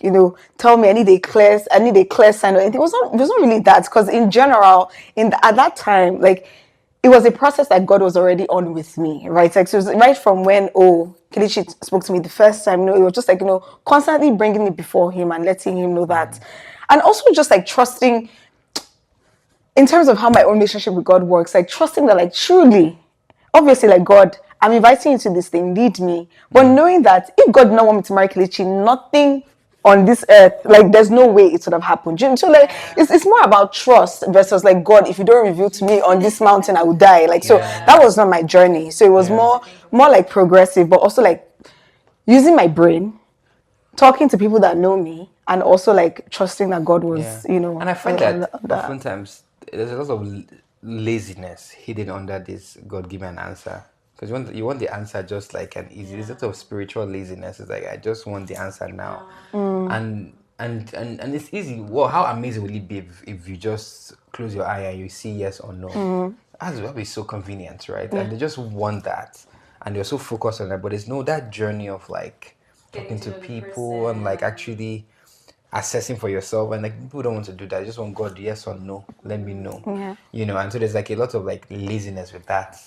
tell me I need a clear sign or anything. It was not really that, because in general, at that time, like, it was a process that God was already on with me, right? Like, so it was right from when, Kelechi spoke to me the first time, it was just like, constantly bringing me before him and letting him know that. And also just like trusting, in terms of how my own relationship with God works, like trusting that, like, truly, obviously, like, God, I'm inviting you to this thing, lead me. But knowing that if God did not want me to marry Kelechi, nothing on this earth, like, there's no way it would have happened. So like, it's more about trust versus like, God, if you don't reveal to me on this mountain, I will die. Like, so that was not my journey. So it was more like progressive, but also like using my brain, talking to people that know me, and also like trusting that God was, And I find that that. oftentimes there's a lot of laziness hidden under this God-given answer. Because you want the answer just like an easy. There's a lot of spiritual laziness. It's like, I just want the answer now. And it's easy. Well, how amazing will it be if you just close your eye and you see yes or no? That would be so convenient, right? And they just want that, and they're so focused on that. But there's no that journey of like talking to people and like actually assessing for yourself. And like, people don't want to do that. They just want God, yes or no, let me know. And so there's like a lot of like laziness with that.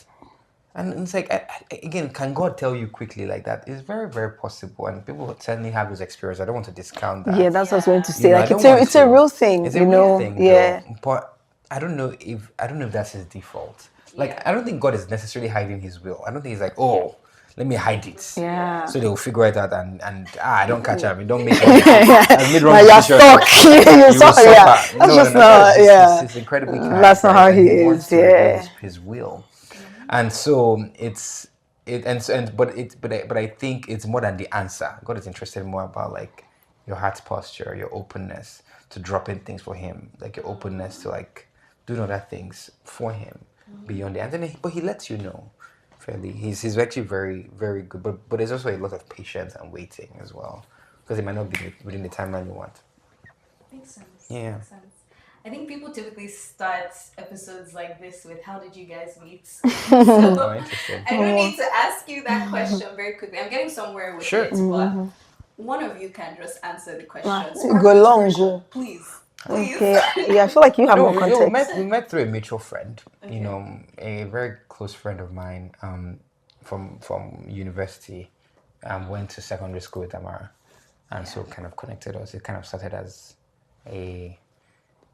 And it's like, again, can God tell you quickly like that? It's very, very possible. And people certainly have those experiences. I don't want to discount that. Yeah, that's what I was going to say. I Like, don't it's a want it's a to. real thing, It's a real thing, Yeah. though. But I don't know if that's his default. Like, I don't think God is necessarily hiding his will. I don't think he's like, oh, let me hide it. Yeah. So they'll figure it out and I don't catch up. Don't make wrong decisions. I've made wrong You're decisions. stuck. You will suffer. suffer. Yeah. That's just not. It's incredibly kind. That's not how and he is. wants to reveal his will. And so but I think it's more than the answer. God is interested more about like your heart's posture, your openness to drop in things for him, like your openness to like do other things for him beyond the and then but he lets you know fairly. He's actually very, very good. But there's also a lot of patience and waiting as well. Because it might not be within the timeline you want. Makes sense. Yeah. Makes sense. I think people typically start episodes like this with "How did you guys meet?" Oh, interesting. I don't need to ask you that question very quickly. I'm getting somewhere with it, but one of you can just answer the questions. Go long, go. Please. Okay. Yeah, I feel like you have more context. We met through a mutual friend. Okay. A very close friend of mine from university. Went to secondary school with Amara, and so kind of connected us. It kind of started as a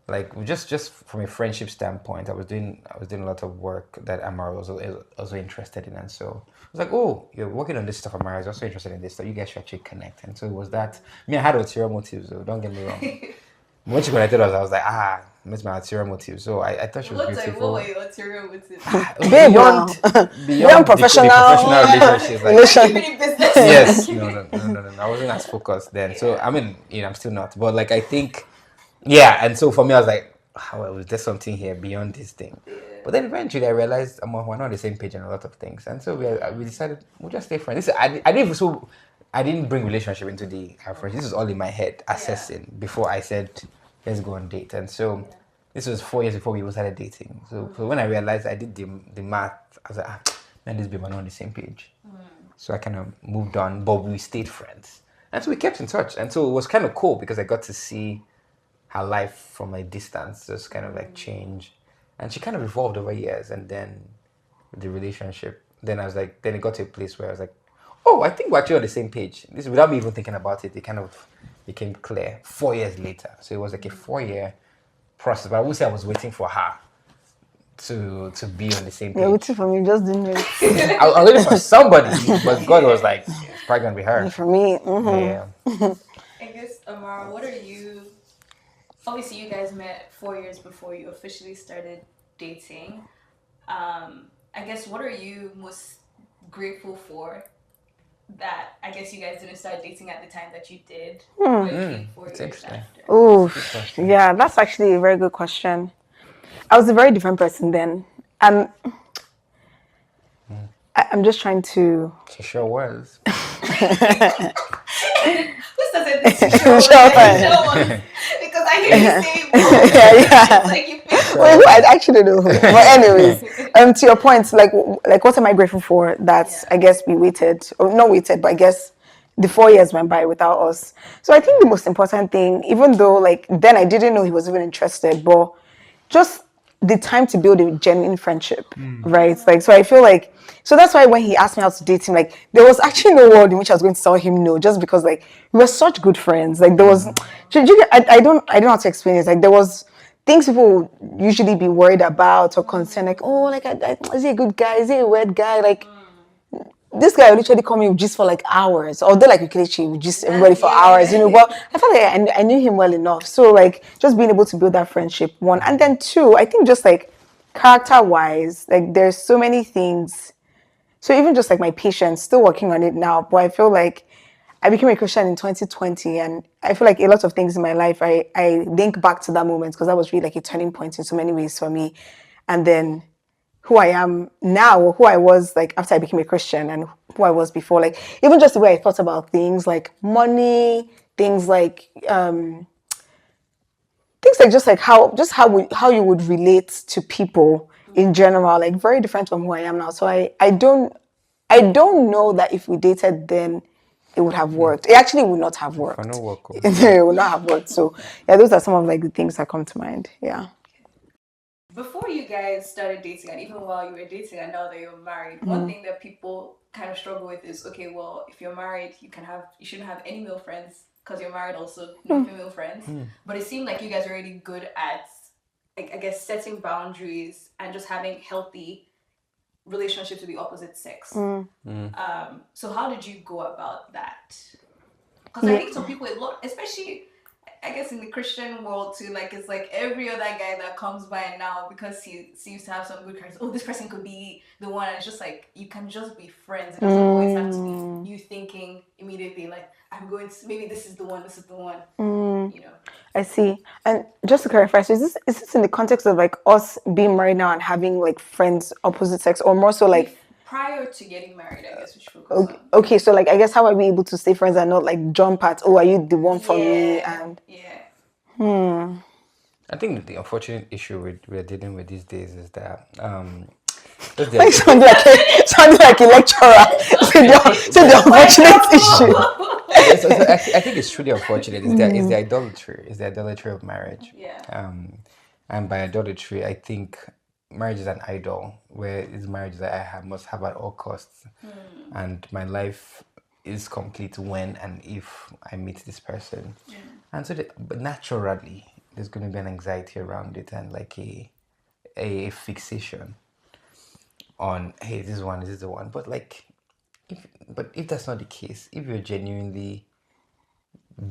like just from a friendship standpoint. I was doing a lot of work that Amara was also interested in, and so I was like, oh, you're working on this stuff. Amara is also interested in this stuff. You guys should actually connect. And so it was that. I had ulterior motives, though. Don't get me wrong. When she connected us, I was like, miss my ulterior motives. So I thought she was beautiful. What were your ulterior motives? Beyond professional relationships. Like, business. Yes. No. I wasn't as focused then. So I'm still not. But like I think, and so for me, I was like, well, there's something here beyond this thing. Yeah. But then eventually I realized we're not on the same page on a lot of things, and so we decided we'll just stay friends. I didn't bring relationship into our friendship. This was all in my head, assessing before I said, let's go on date. And so this was 4 years before we even started dating. So when I realized I did the math, I was like, man, this babe, we're not on the same page. So I kind of moved on, but we stayed friends. And so we kept in touch. And so it was kind of cool because I got to see her life from a distance just kind of like change. And she kind of evolved over years. And then the relationship, then it got to a place where I was like, oh, I think we're actually on the same page. This without me even thinking about it, it kind of became clear 4 years later. So it was like a 4-year process. But I would say I was waiting for her to be on the same page. Yeah, waiting for me, just didn't wait. I was waiting for somebody, but God was like, it's probably gonna be her. For me, Yeah. I guess, Amara, what are you? Obviously, you guys met 4 years before you officially started dating. I guess, what are you most grateful for that I guess you guys didn't start dating at the time that you did? 4 years after. Oh, yeah, that's actually a very good question. I was a very different person then. I'm just trying to. She sure was. Who says it? Because I hear you say both. Yeah. It's like you pick Wait, I actually don't know. But anyways, to your point, like what am I grateful for? That I guess we waited, or not waited, but I guess the 4 years went by without us. So I think the most important thing, even though like then I didn't know he was even interested, but just the time to build a genuine friendship, right? Like, so I feel like, so that's why when he asked me out to date him, like, there was actually no world in which I was going to tell him no, just because like we were such good friends. Like, there was, I don't know how to explain it. Like, there was things people would usually be worried about or concerned, like, oh, like, is he a good guy? Is he a weird guy? Like, this guy would literally call me just for like hours. Although like Kelechi, we just everybody for hours, But I felt like I knew him well enough. So like just being able to build that friendship, one, and then two, I think just like character wise, like there's so many things. So even just like my patience, still working on it now. But I feel like I became a Christian in 2020, and I feel like a lot of things in my life, I link back to that moment because that was really like a turning point in so many ways for me. And then who I am now, or who I was like after I became a Christian, and who I was before. Like even just the way I thought about things, like money, things like just like how you would relate to people in general, like very different from who I am now. So I don't know that if we dated then it would have worked. It actually would not have For no worked. work. It would not have worked. So yeah, those are some of like the things that come to mind. Yeah. Before you guys started dating, and even while you were dating, and now that you're married, one thing that people kind of struggle with is, okay, well, if you're married, you shouldn't have any male friends because you're married, also no female friends. But it seemed like you guys are really good at, like, I guess, setting boundaries and just having healthy relationships with the opposite sex. So how did you go about that? Because I think some people, especially I guess in the Christian world too, like it's like every other guy that comes by now, because he seems to have some good character, oh, this person could be the one. And it's just like, you can just be friends. It doesn't always have to be you thinking immediately like, maybe this is the one, I see. And just to clarify, so is this in the context of like us being married now and having like friends opposite sex, or more so like prior to getting married, I guess we should focus on. Okay, so like I guess how are we able to stay friends and not like jump at, oh, are you the one for me? And I think the unfortunate issue we're dealing with these days is that like sounding like a lecturer. So the unfortunate issue. so I think it's truly unfortunate. It's the idolatry. It's the idolatry of marriage. Yeah. And by idolatry, I think marriage is an idol, where it's marriage that I must have at all costs, and my life is complete when and if I meet this person. And so, but naturally, there's going to be an anxiety around it and like a fixation on, hey, this is the one. But like, if that's not the case, if you're genuinely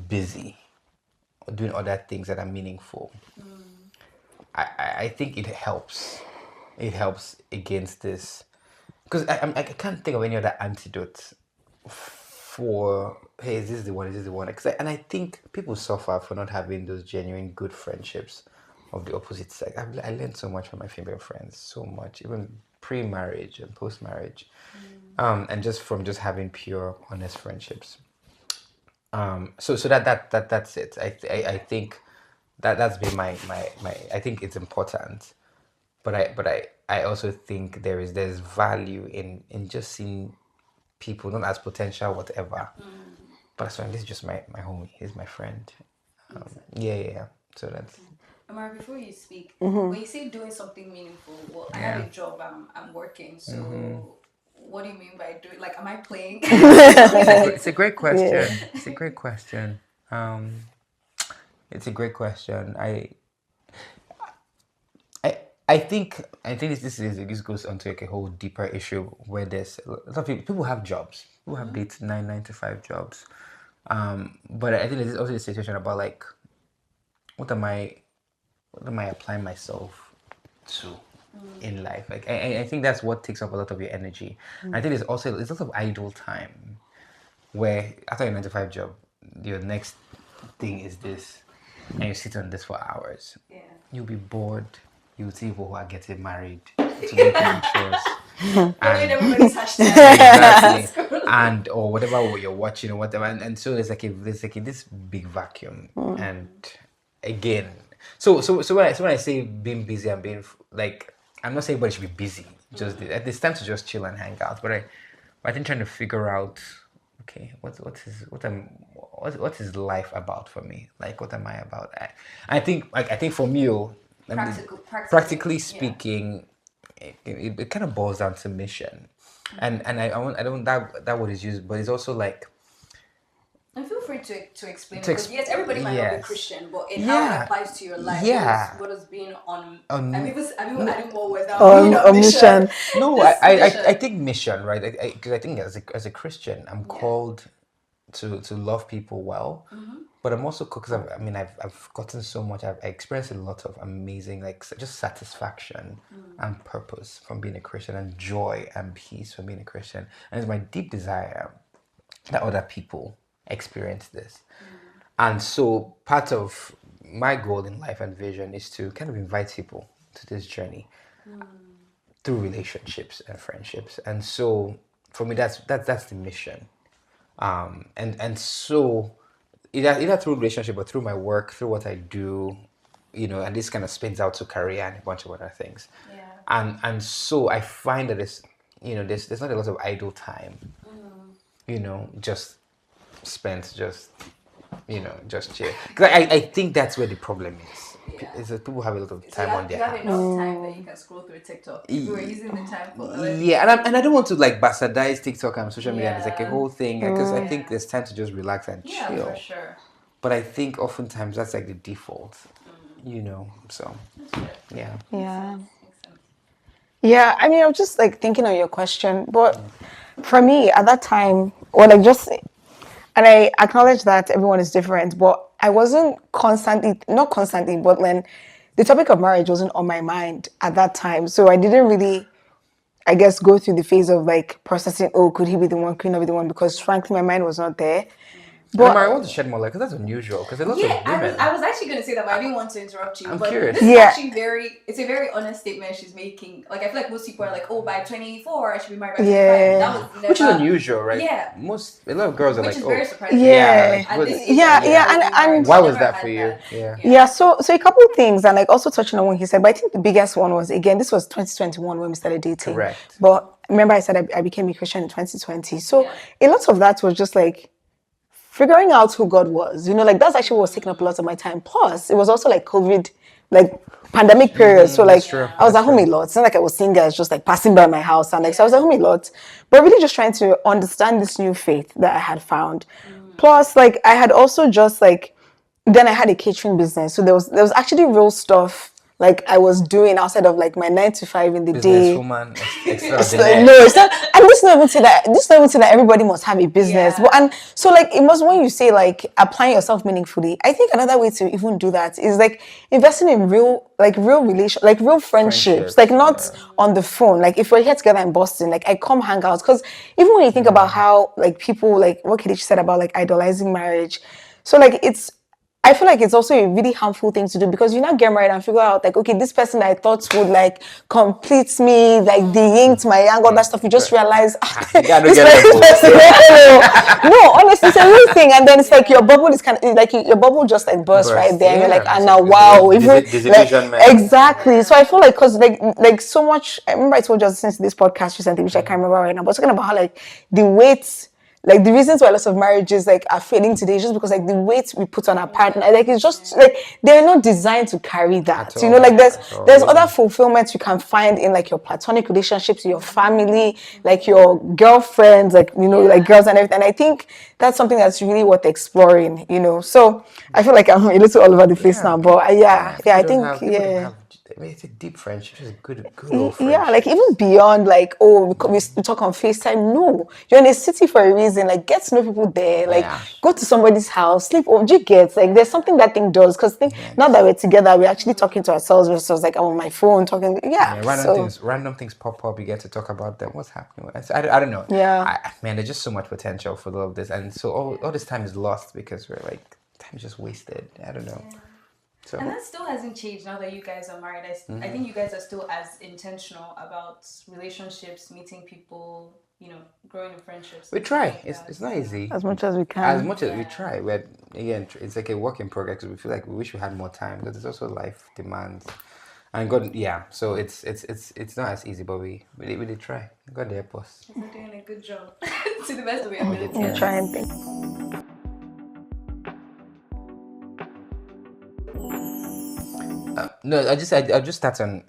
busy or doing other things that are meaningful, I think it helps. It helps against this, because I can't think of any other antidote for, hey, is this the one? Is this the one? And I think people suffer for not having those genuine good friendships of the opposite sex. I learned so much from my female friends, so much, even pre-marriage and post-marriage, and just from just having pure, honest friendships. So that's it. I think that's been my I think it's important, but I also think there's value in just seeing people not as potential whatever, but as well, this is just my homie. He's my friend. Yeah. So that's. Amara, before you speak, when you say doing something meaningful, well, I have a job. I'm working. So, what do you mean by doing? Like, am I playing? It's a great question. It's a great question. It's a great question. I think this goes onto like a whole deeper issue where there's a lot of people have jobs. People have 9 to 5 jobs. But I think there's also a situation about like, what am I applying myself to in life? Like I think that's what takes up a lot of your energy. I think there's also a lot of idle time where after your 9 to 5 job, your next thing is this, and you sit on this for hours. Yeah. You'll be bored. You'll see people who are getting married to make intros. And everybody's hashtag. Exactly. And or whatever you're watching or whatever. And so there's like this big vacuum. And again, so when I say being busy and being like, I'm not saying everybody should be busy. Just it's time to just chill and hang out. But I think trying to figure out, okay, what is life about for me? Like, what am I about? I think for me, practically speaking, it kind of boils down to mission, and I don't that word is used, but it's also like. And feel free to explain it, To because yes, everybody might not be yes. Christian, but in how it Yeah. applies to your life, Yeah. what has been on. On- I people adding more words now. On Being a mission. No, This mission. I think mission, right? Because I think as a Christian, I'm called to love people well, but I'm also because I've gotten so much. I've experienced a lot of amazing, like, just satisfaction and purpose from being a Christian, and joy and peace from being a Christian, and it's my deep desire that other people experience this. And so part of my goal in life and vision is to kind of invite people to this journey through relationships and friendships. And so for me, that's the mission. And so either through relationship or through my work, through what I do, and this kind of spins out to career and a bunch of other things. Yeah. And so I find that there's not a lot of idle time. Just spent just chill. Because I think that's where the problem is. Is that people have a lot of time on their You have hands. enough time that you can scroll through TikTok. If you were using the time for other Yeah, and I don't want to like bastardize TikTok and social media. And it's like a Yeah. whole thing, because I think there's time to just relax and chill. Yeah, for sure. But I think oftentimes that's like the default, So yeah. Yeah. Yeah, I mean, I'm just like thinking on your question, but for me at that time, or like just, and I acknowledge that everyone is different, but I wasn't not constantly, but when the topic of marriage wasn't on my mind at that time. So I didn't really, I guess, go through the phase of like processing, oh, could he be the one, could he not be the one? Because frankly, my mind was not there. But I want to shed more light, because that's unusual, because a lot Yeah, of women. I was actually going to say that, but I didn't want to interrupt you. I'm but curious. This is Yeah. actually it's a very honest statement she's making. Like, I feel like most people are like, oh, by 24, I should be married by 25. Yeah. That was never, Which is unusual, right? Yeah. A lot of girls are Which like, is oh, very surprising. Yeah. At this age, Yeah, I yeah, was and married. why I was never that had for you? that. Yeah, so a couple of things, and like also touching on what he said, but I think the biggest one was, again, this was 2021 when we started dating. Correct. But remember I said I became a Christian in 2020. So a lot of that was just like figuring out who God was. Like that's actually what was taking up a lot of my time. Plus, it was also like COVID, like pandemic period. So like that's true. I was That's at home true. a lot. It's not like I was seeing guys just like passing by my house, and like so I was at home a lot. But really just trying to understand this new faith that I had found. Plus, like I had also just like, then I had a catering business. So there was actually real stuff like I was doing outside of like my 9 to 5 in the day. Businesswoman It's like, extraordinaire. no, it's not. And this not even say that. This not even say that everybody must have a business. Yeah. But and so like it must, when you say like applying yourself meaningfully, I think another way to even do that is like investing in real relation, like real friendships, like not on the phone. Like if we're here together in Boston, like I come hang out, because even when you think about how like people, like what Kelechi said about like idolizing marriage, so like I feel like it's also a really harmful thing to do, because you now get married and figure out like, okay, this person I thought would like complete me, like the yin to my yang, all that stuff. You just realize no, honestly, it's a real thing. And then it's like your bubble is kind of like your bubble just like bursts right there. And you're like, and now wow, even exactly. So I feel like because like so much. I remember I told you since this podcast recently, which I can't remember right now, but talking about how like the weight. Like the reasons why lots of marriages like are failing today is just because like the weight we put on our partner, like it's just like they're not designed to carry that. Like there's other fulfillments you can find in like your platonic relationships, your family, like your girlfriends, like like girls and everything. And I think that's something that's really worth exploring. So I feel like I'm a little all over the place now, but I think it's a deep friendship, just a good old friendship. Yeah, like even beyond like, oh, we talk on FaceTime. No, you're in a city for a reason. Like get to know people there. Like go to somebody's house, sleep over. You get like there's something that thing does, because now that we're together, we're actually talking to ourselves versus like I'm on my phone talking. Random things pop up. You get to talk about them. What's happening? I don't know. Yeah, man, there's just so much potential for all of this, and so all this time is lost because we're like time is just wasted. I don't know. So. And that still hasn't changed now that you guys are married. I think you guys are still as intentional about relationships, meeting people, growing in friendships? We and stuff try. like that? It's not easy. As much as we can. As much as we Yeah. try, but again, it's like a work in progress. We feel like we wish we had more time because there's also life demands, and God, yeah. So it's not as easy, but we really try. God help us. We're doing a good job to the best of your We ability. We try and think. No, I just start on.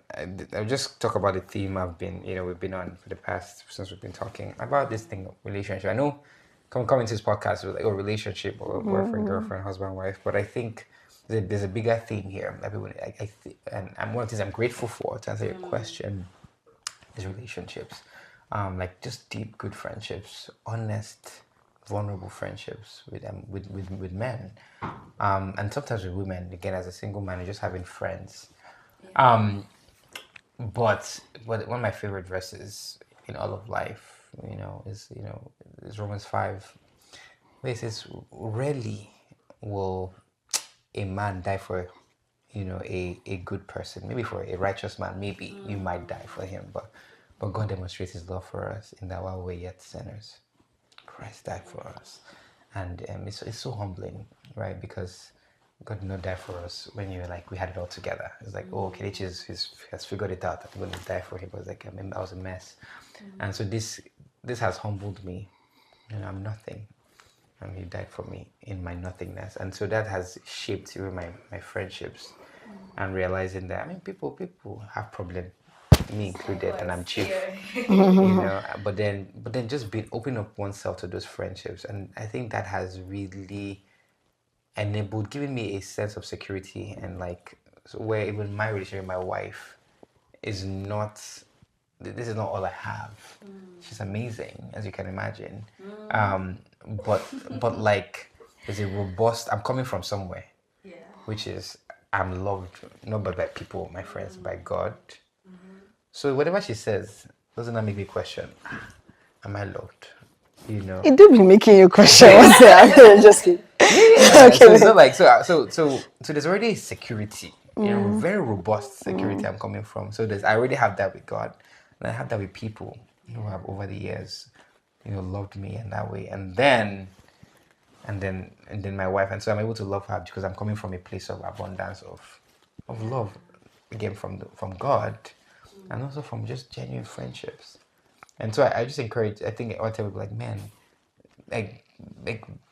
I'll just talk about the theme we've been on for the past since we've been talking about this thing of relationship. I know, coming to this podcast with like a relationship or boyfriend, girlfriend, husband, wife, but I think there's a bigger theme here. Everyone, and one of the things I'm grateful for to answer your question is relationships, like just deep, good friendships, honest, vulnerable friendships with men, and sometimes with women. Again, as a single man, just having friends. But one of my favorite verses in all of life, is Romans 5, where it says, "Rarely will a man die for, a good person. Maybe for a righteous man, maybe you might die for him, but God demonstrates His love for us in that while we're yet sinners, Christ died for us." And it's so humbling, right? Because God did not die for us when you're like, we had it all together. It's like, oh, Kelechi has figured it out. I'm going to die for him. But it's like, I was a mess. And so this has humbled me. I'm nothing. And He died for me in my nothingness. And so that has shaped even my friendships and realizing that, people have problems, me included, and I'm chief. But then just being open up oneself to those friendships, and I think that has really given me a sense of security, and like, so where even my relationship with my wife is not, this is not all I have. She's amazing, as you can imagine. But like, there's a robust, I'm coming from somewhere, which is, I'm loved not by people, my friends, by God. So whatever she says doesn't that make me question, am I loved? It do be making you question what's that. Just kidding. Yeah, so it's not like so there's already security, very robust security I'm coming from. So I already have that with God, and I have that with people who have over the years, loved me in that way, and then my wife, and so I'm able to love her because I'm coming from a place of abundance of love, again from God, and also from just genuine friendships. And so I just encourage. I think I want to be like, man, like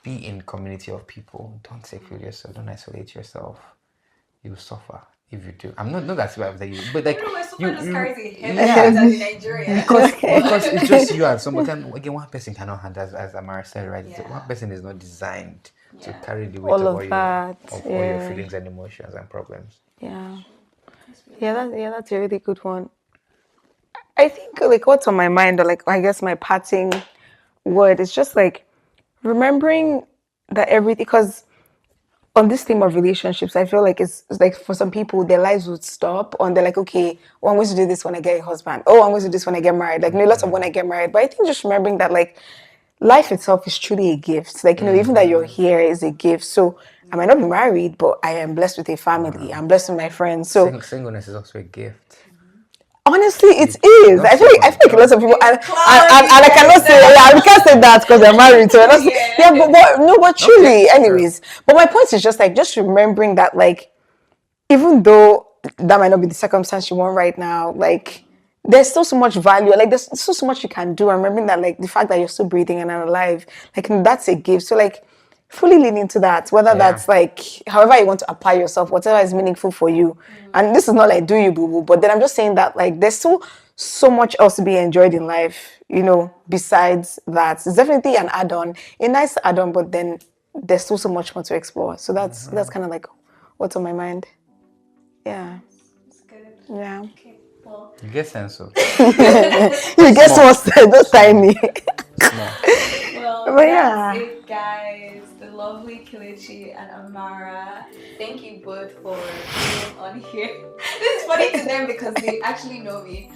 be in community of people. Don't seclude yourself. Don't isolate yourself. You will suffer if you do. I'm not that bad that you, but like you carries a heavy in Nigeria because it's just you and somebody. Again, one person cannot handle, as Amara said, right? One person is not designed to carry the weight all of all your feelings and emotions and problems. That's a really good one. I think like what's on my mind, or like I guess my parting word is just like remembering that everything, because on this theme of relationships, I feel like it's like for some people their lives would stop and they're like, okay, well, I'm going to do this when I get a husband. Oh, I'm going to do this when I get married. Like lots of when I get married. But I think just remembering that like life itself is truly a gift. Like, even that you're here is a gift. So I might not be married, but I am blessed with a family. I'm blessed with my friends. So Singleness is also a gift. honestly, it is. I feel like a lot of people, and I cannot say, we can't say that because they're married. So but truly, Okay, anyways. But my point is just remembering that, like, even though that might not be the circumstance you want right now, like, there's still so much value. Like, there's still so much you can do. And remembering that, like, the fact that you're still breathing and alive, like, that's a gift. So, like, fully lean into that, whether that's like however you want to apply yourself, whatever is meaningful for you. And this is not like do you boo boo, but then I'm just saying that like there's still so much else to be enjoyed in life, besides that. It's definitely an add-on, a nice add-on, but then there's still so much more to explore. So that's kind of like what's on my mind. Yeah. It's good. Yeah. Okay, well, You get sense of. You guess what's those tiny. Small. well, But that's it, guys. The lovely Kelechi and Amara. Thank you both for being on here. This is funny to them because they actually know me.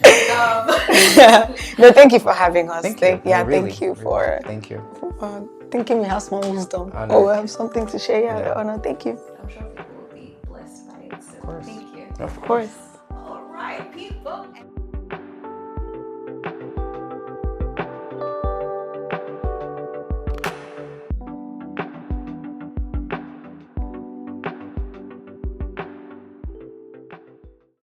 No, thank you for having us. Thank you. Thank you for Thank you. thinking we have small wisdom. Oh, no. Or we have something to share. Yeah. Oh no, thank you. I'm sure people will be blessed by it. So Of course. thank you. Of Of course. All right, people.